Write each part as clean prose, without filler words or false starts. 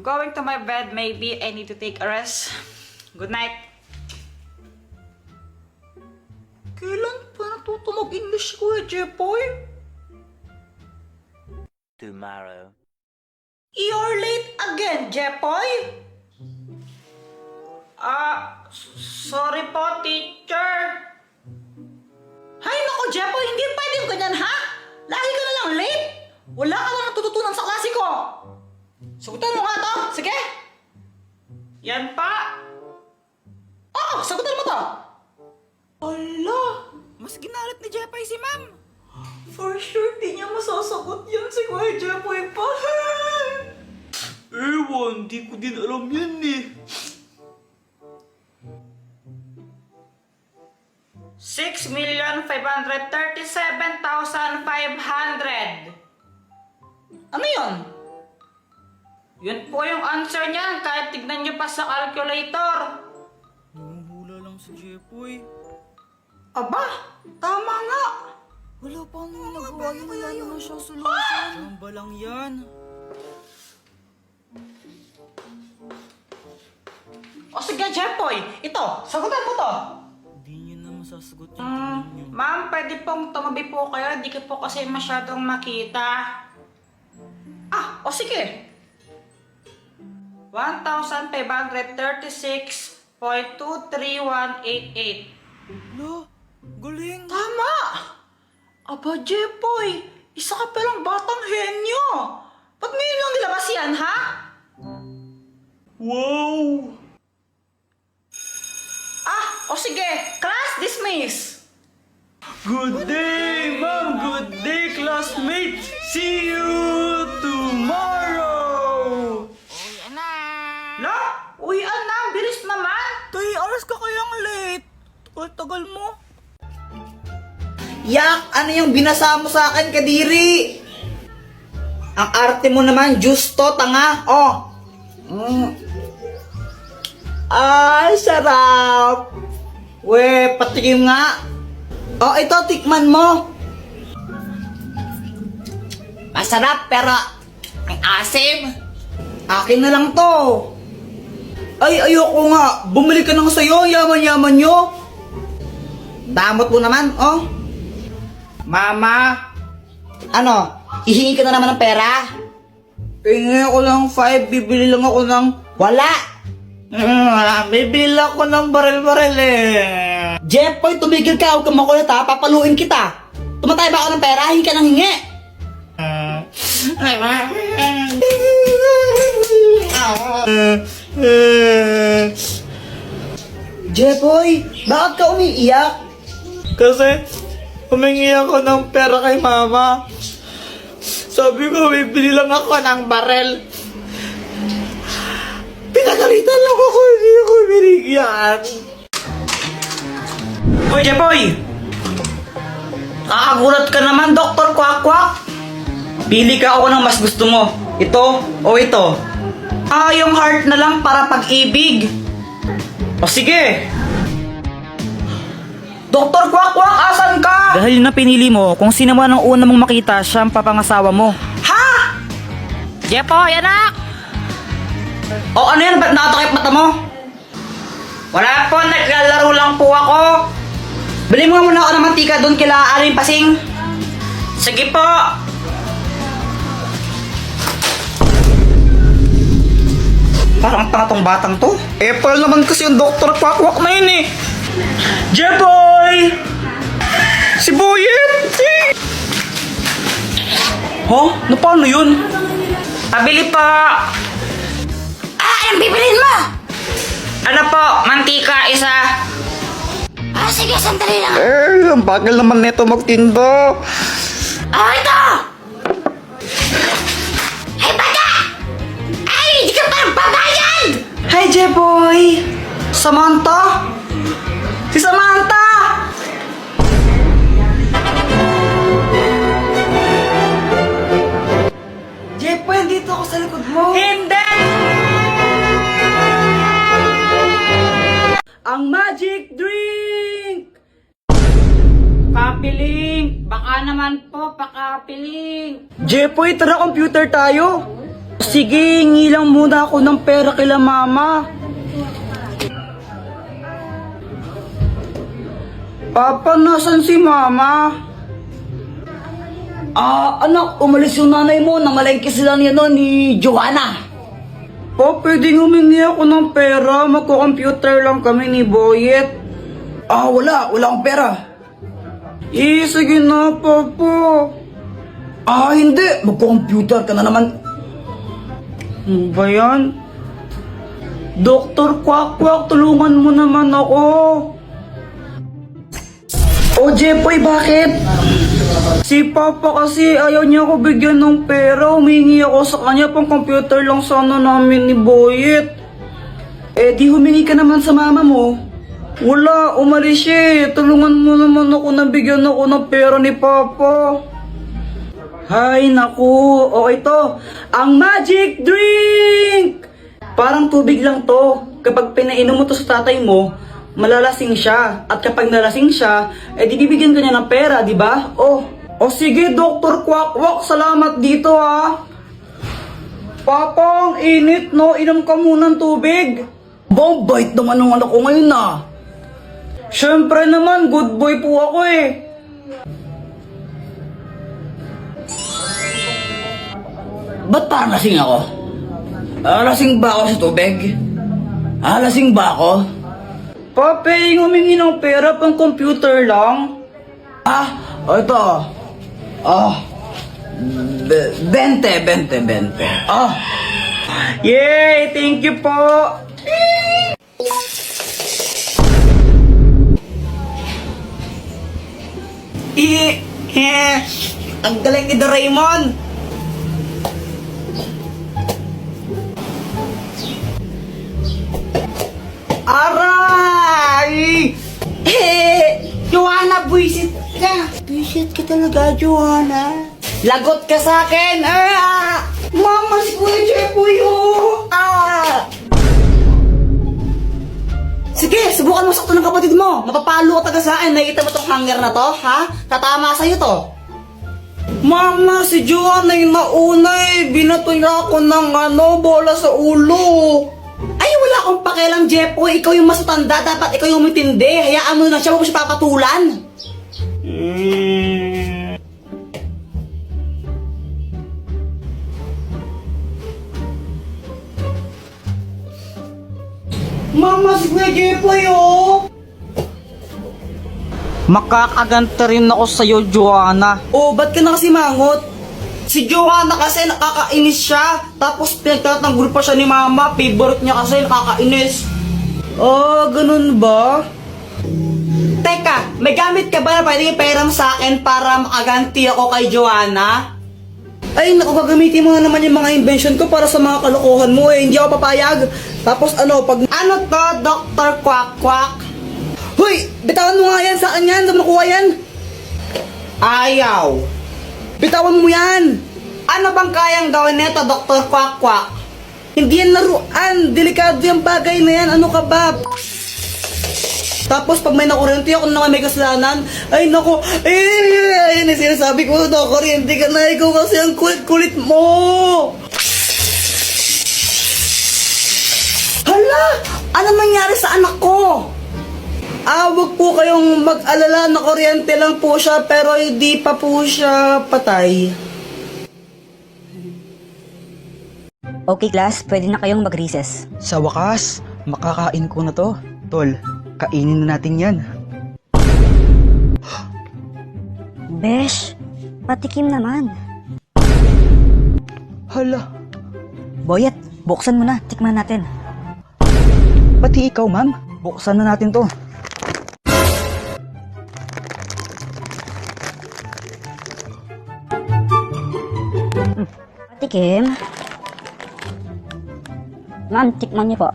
I'm going to my bed. Maybe I need to take a rest. Good night. Kailan pa natuto mag-English ko Jepoy? Tomorrow. You're late again, Jepoy? Sorry po, teacher. Hay nako, Jepoy, hindi pwedeng ganyan, ha? Lagi ka na lang late. Wala ka na natututunan sa klase ko. Sagutan mo nga to, sige. Yan pa. Sagutan mo to. Ala, mas ginalit ni Jepoy si ma'am. For sure, di niya masasagot yan si Kuya Jepoy pa. Ewan, di ko din alam yan eh. 6,537,500. Ano yun? Yun po yung answer niyan kahit tignan niyo pa sa calculator. Namumula lang si Jepoy. Aba, tama nga. Wala pa nga nagawa yun, wala naman siyang solusyon. Chamba lang yan. O sige, Jepoy, ito, sagutan mo to. Hindi niyo na masasagot yung tanong niyo. Ma'am, pwede pong tumabi po kayo. Di ko po kasi masyadong makita. O sige. 1,536.23188. Wala, galing. Tama! Aba, Jepoy, isa ka palang batang henyo. Ba't ngayon lang nilabas yan, ha? Wow! O sige, class dismiss. Good day, ma'am! Good day, classmates! See you tomorrow! Lo, uwian na, bilis naman. 3 hours ka kayang late. Tagal mo. Yak, ano yung binasa mo sa akin, Kadiri? Ang arte mo naman, justo, tanga. Sarap. We, patikim nga. Ito, tikman mo. Masarap, pero ang asim. Akin na lang to. Ay, ayoko nga. Bumili ka nang sayo, yaman-yaman nyo. Damot mo naman, Mama, ano? Hihingi ka na naman ng pera? Hingi ako ng 5, bibili lang ako ng... Wala! Bibili lang ako ng baril-baril eh. Jepoy, tumigil ka, huwag kang makulit ha, papaluin kita. Tumatay ba ako ng pera? Hingi ka ng hingi. Jepoy, bakit ka umiiyak? Kasi, humingi ako ng pera kay mama. Sabi ko, bibili lang ako ng barel. Pinagalitan lang ako, hindi ako binigyan. Uy, Jepoy! Nakagulat ka naman, Dr. Kwak-Kwak. Pili ka ako ng mas gusto mo. Ito o ito? Yung heart na lang para pag-ibig. O sige. Dr. Kwak-Kwak, asan ka? Dahil na pinili mo, kung sino man ang una mong makita, siya ang papangasawa mo. Ha? Jepoy, anak! O ano yan? Ba't nakatakip mata mo? Wala po, naglalaro lang po ako. Bili mo nga muna ako ng mantika doon kila Aling Pasing. Sige po. Parang tanga tong batang to. Apple naman kasi yung Dr. Kwak-Kwak na yun eh. Jeboy! Si Boyet! Na paano yun? Pabili po. Anong bibilin mo? Ano po, mantika isa. Sige, sandali lang. Ang bagal naman neto magtindo. Ito! Ay, bata! Ay, hindi ka parang babayad! Hi, Jeboy! Samantha? Si Samantha! Jepoy, dito ako sa likod mo. Hindi! Ang magic drink! Papiling! Baka naman po, pakapiling! Jepoy, tara computer tayo. Sige, hingi lang muna ako ng pera kila mama. Papa, nasan si mama? Anak, umalis yung nanay mo. Namalengke sila niya no, ni Joanna. Pa, pwedeng humingi ako ng pera. Magko-computer lang kami ni Boyet. Wala akong pera. Sige na, Papa. Hindi. Magko-computer ka na naman. Ano ba yan? Dr. Quack, tulungan mo naman ako. Jepoy, bakit? Si Papa kasi ayaw niya ako bigyan ng pera. Humingi ako sa kanya, pang computer lang sana namin ni Boyet. Di humingi ka naman sa mama mo. Wala, umalis siya. Tulungan mo naman ako na bigyan ako ng pera ni Papa. Hay, naku. Ito. Ang magic drink! Parang tubig lang to. Kapag pinainom mo to sa tatay mo, malalasing siya. At kapag nalasing siya, di bibigyan ka niya ng pera, di ba? Sige, Dr. Quack, salamat dito ha. Papa, ang init no, inom ka muna ng tubig. Bait naman ng anak ko ngayon na. Siyempre naman, good boy po ako eh. Ba't parang lasing ako? Lasing ba ako sa tubig? Lasing ba ako? Pape, humingi ng pera pang computer lang. Ito. 20. Yay! Thank you po! Ang galing ni Doraemon! Aray! Joanna, buisit ka! Buisit ka talaga, Joanna. Lagot ka sa akin! Mama, si Kuya Jepoy, Sige, subukan mo sakto ng kapatid mo. Mapapalo ka taga sa akin. Nakita mo tong hanger na to, ha? Tatama sa'yo to. Mama, si Joanna yung nauna eh. Binato niya ako ng bola sa ulo. Ay, wala akong pakialam, Jepoy. Ikaw yung mas matanda. Dapat ikaw yung matindi. Hayaan mo na siya. Huwag mo siya papatulan. Mama, si Kuya Jepoy, Makakaganta rin ako sa'yo, Joanna. Ba't ka na kasi mangot? Si Joanna kasi nakakainis siya. Tapos pinagtatanggol pa siya ni Mama. Favorite niya kasi nakakainis. Ganun ba? Teka, may gamit ka ba na pwedeng ipahiram sa akin para makaganti ako kay Joanna? Ay, naku, gagamitin mo na naman yung mga invention ko para sa mga kalokohan mo eh. Hindi ako papayag. Tapos pag... Ano to, Dr. Quack? Hoy, bitawan mo nga yan sa akin yan. Saan mo nakuha yan? Ayaw. Bitawan mo yan! Ano bang kayang gawin nito, Dr. Quack? Hindi yan laruan. Delikado yung bagay na yan. Ano ka ba? Tapos pag may nakuryente ako naman may kasalanan, ay naku, ayun yung sinasabi ko, nakuryente ka na, ikaw kasi ang kulit-kulit mo! Hala! Ano nangyari sa anak ko? Wag po kayong mag-alala, nakuryente lang po siya, pero hindi pa po siya patay. Okay class, pwede na kayong mag-recess. Sa wakas, makakain ko na to. Tol, kainin na natin yan. Besh, patikim naman. Hala, Boyet, buksan mo na, tikman natin. pati ikaw ma'am, buksan na natin to. Patikim. Ma'am, tikman niyo po.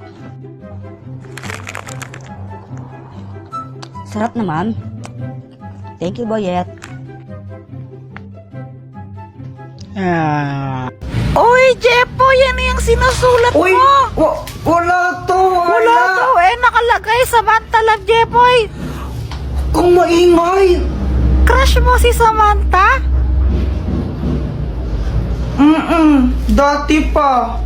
Sarap naman. Thank you, Boyet. Uy, Jepoy, yan yung sinusulat mo. Wala to. Wala to, nakalagay Samantha lang, Jepoy. Kung maingay. Crush mo si Samantha? Dati pa.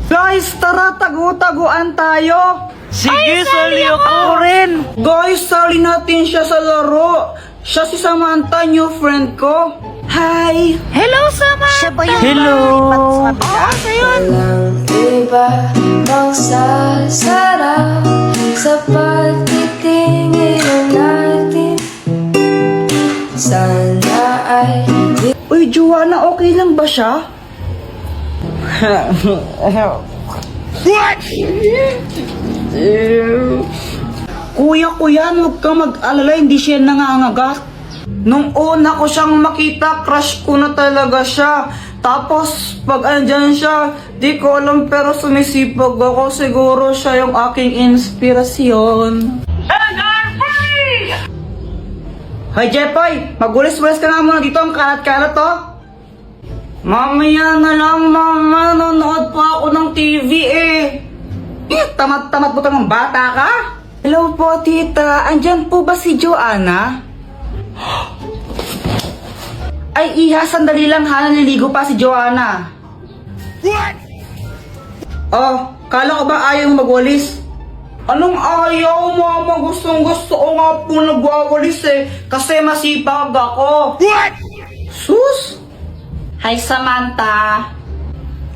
Guys, tara, tago-taguan tayo. Sige, sali ako rin. Guys, sali natin siya sa laro. Siya si Samantha, new friend ko. Hi! Hello, Samantha. Siya ba yung Hello. Walang iba mang sasarap sa pagtitingin natin. Sana ay Uy, Joanna, okay lang ba siya? Kuya, huwag kang mag-alala, hindi siya nangangagat. Nung una ko siyang makita, crush ko na talaga siya. Tapos, pag andyan siya, di ko alam pero sumisipag ako. Siguro siya yung aking inspirasyon. Hoy, Jepoy! Magulis-gulis ka nga muna dito, ang kalat-kalat to. Mamaya na lang, mama. Nanonood pa ako ng TV eh. Tamad-tamad mo ng bata ka? Hello po, tita. Andyan po ba si Joanna? Ay, iha, sandali lang ha. Naliligo pa si Joanna. What? Oh, kala ko ba ayaw magwalis? Anong ayaw, mama? Gustong gusto ko nga po nagwawalis eh. Kasi masipag ako. What? Sus? Hi, Samantha.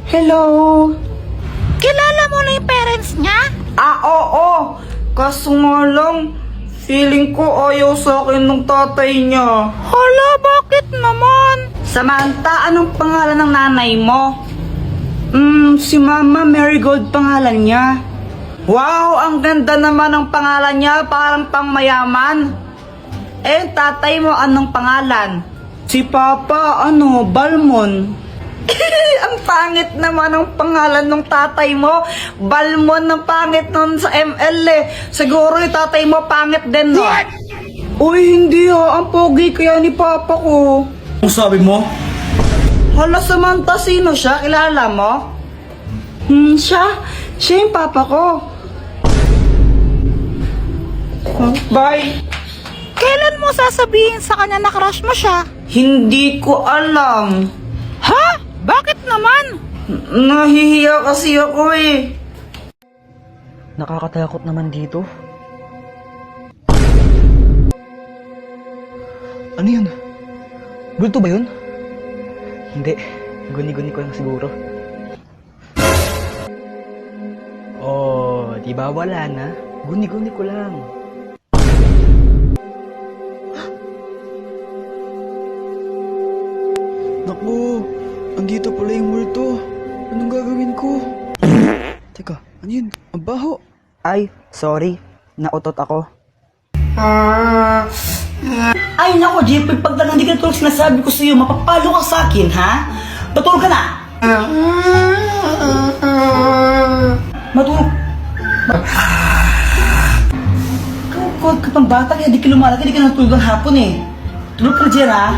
Hello. Kilala mo na yung parents niya? Oo. Kaso nga lang, feeling ko ayaw sa akin ng tatay niya. Hala, bakit naman? Samantha, anong pangalan ng nanay mo? Si Mama Marigold pangalan niya. Wow, ang ganda naman ng pangalan niya, parang pangmayaman. Eh, tatay mo anong pangalan? Si Papa, Balmon. Ang pangit naman ang pangalan ng tatay mo. Balmon, ang pangit nun sa ML eh. Siguro yung tatay mo pangit din, no? Uy, hindi ha. Ang pogi kaya ni Papa ko. Ang sabi mo? Hala, Samantha, sino siya? Kilala mo? Siya? Siya yung Papa ko. Bye. Kailan mo sasabihin sa kanya na crush mo siya? Hindi ko alam. Ha? Bakit naman? Nahihiya kasi ako eh. Nakakatakot naman dito. Ano yun? Bulto ba yun? Hindi. Guni-guni ko lang siguro. Oh, di ba wala na? Guni-guni ko lang. Naku, andito pala yung multo. Anong gagawin ko? Teka, ano yun? Ang baho. Ay, sorry. Nautot ako. Ay nako, Jeff, pag hindi ka tulog sinasabi ko sa'yo, mapapalo ka sa akin, ha? Matulog ka na! Matulog. Kukod ka pang bata, kaya di ka lumalaki, di ka natulog ng hapon eh. Tulog ka na dyan, ha?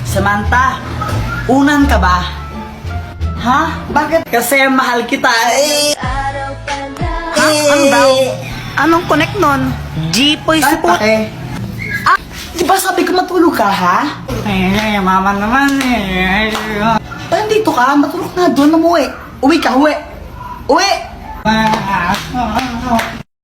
Samantha, unan ka ba? Ha? Bakit? Kasi mahal kita eh. Ano daw? Anong connect nun? Jipoy support. Di ba sabi ko matulog ka, ha? Ay, mama naman eh. Nandito ka, matulog na doon, umuwi. Uwi ka, uwi. Uwi!